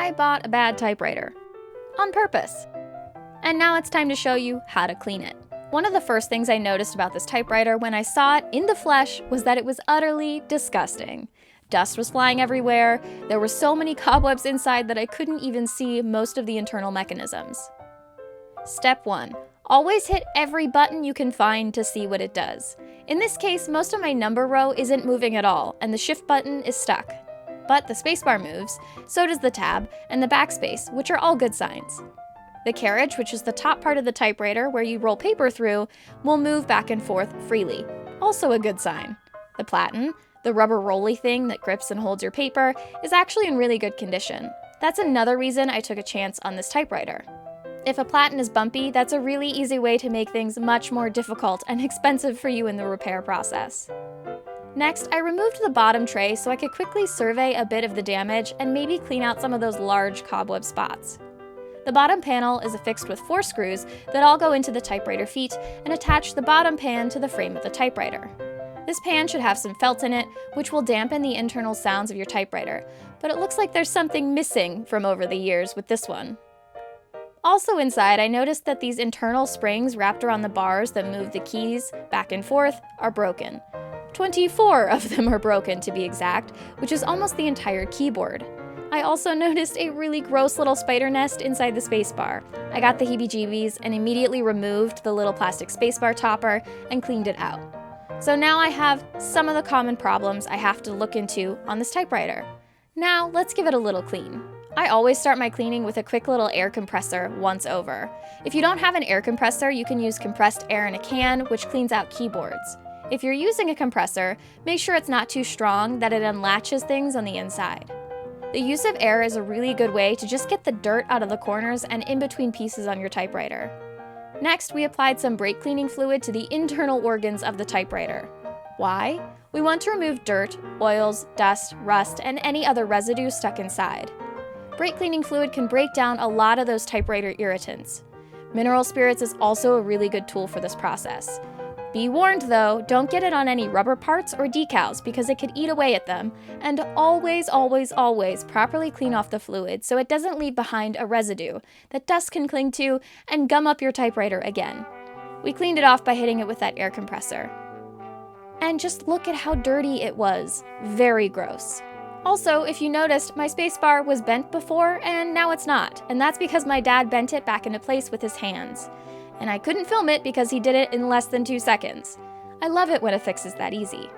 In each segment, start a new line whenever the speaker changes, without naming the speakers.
I bought a bad typewriter. On purpose. And now it's time to show you how to clean it. One of the first things I noticed about this typewriter when I saw it in the flesh was that it was utterly disgusting. Dust was flying everywhere, there were so many cobwebs inside that I couldn't even see most of the internal mechanisms. Step 1. Always hit every button you can find to see what it does. In this case, most of my number row isn't moving at all, and the shift button is stuck. But the spacebar moves, so does the tab, and the backspace, which are all good signs. The carriage, which is the top part of the typewriter where you roll paper through, will move back and forth freely, also a good sign. The platen, the rubber rolly thing that grips and holds your paper, is actually in really good condition. That's another reason I took a chance on this typewriter. If a platen is bumpy, that's a really easy way to make things much more difficult and expensive for you in the repair process. Next, I removed the bottom tray so I could quickly survey a bit of the damage and maybe clean out some of those large cobweb spots. The bottom panel is affixed with 4 screws that all go into the typewriter feet and attach the bottom pan to the frame of the typewriter. This pan should have some felt in it, which will dampen the internal sounds of your typewriter, but it looks like there's something missing from over the years with this one. Also inside, I noticed that these internal springs wrapped around the bars that move the keys back and forth are broken. 24 of them are broken to be exact, which is almost the entire keyboard. I also noticed a really gross little spider nest inside the spacebar. I got the heebie-jeebies and immediately removed the little plastic spacebar topper and cleaned it out. So now I have some of the common problems I have to look into on this typewriter. Now let's give it a little clean. I always start my cleaning with a quick little air compressor once over. If you don't have an air compressor, you can use compressed air in a can, which cleans out keyboards. If you're using a compressor, make sure it's not too strong that it unlatches things on the inside. The use of air is a really good way to just get the dirt out of the corners and in between pieces on your typewriter. Next, we applied some brake cleaning fluid to the internal organs of the typewriter. Why? We want to remove dirt, oils, dust, rust, and any other residue stuck inside. Brake cleaning fluid can break down a lot of those typewriter irritants. Mineral spirits is also a really good tool for this process. Be warned though, don't get it on any rubber parts or decals because it could eat away at them, and always, always, always properly clean off the fluid so it doesn't leave behind a residue that dust can cling to and gum up your typewriter again. We cleaned it off by hitting it with that air compressor. And just look at how dirty it was. Very gross. Also, if you noticed, my spacebar was bent before and now it's not, and that's because my dad bent it back into place with his hands. And I couldn't film it because he did it in less than 2 seconds. I love it when a fix is that easy.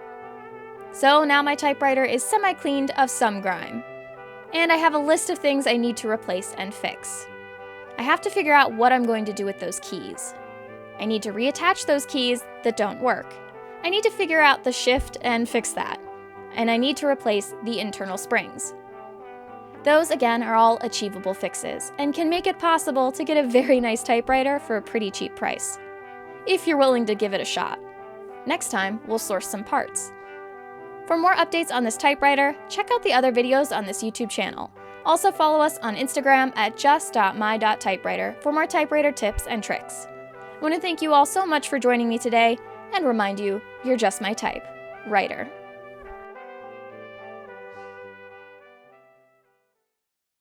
So now my typewriter is semi-cleaned of some grime. And I have a list of things I need to replace and fix. I have to figure out what I'm going to do with those keys. I need to reattach those keys that don't work. I need to figure out the shift and fix that. And I need to replace the internal springs. Those, again, are all achievable fixes, and can make it possible to get a very nice typewriter for a pretty cheap price, if you're willing to give it a shot. Next time, we'll source some parts. For more updates on this typewriter, check out the other videos on this YouTube channel. Also follow us on Instagram at just.my.typewriter for more typewriter tips and tricks. I want to thank you all so much for joining me today, and remind you, you're just my type writer.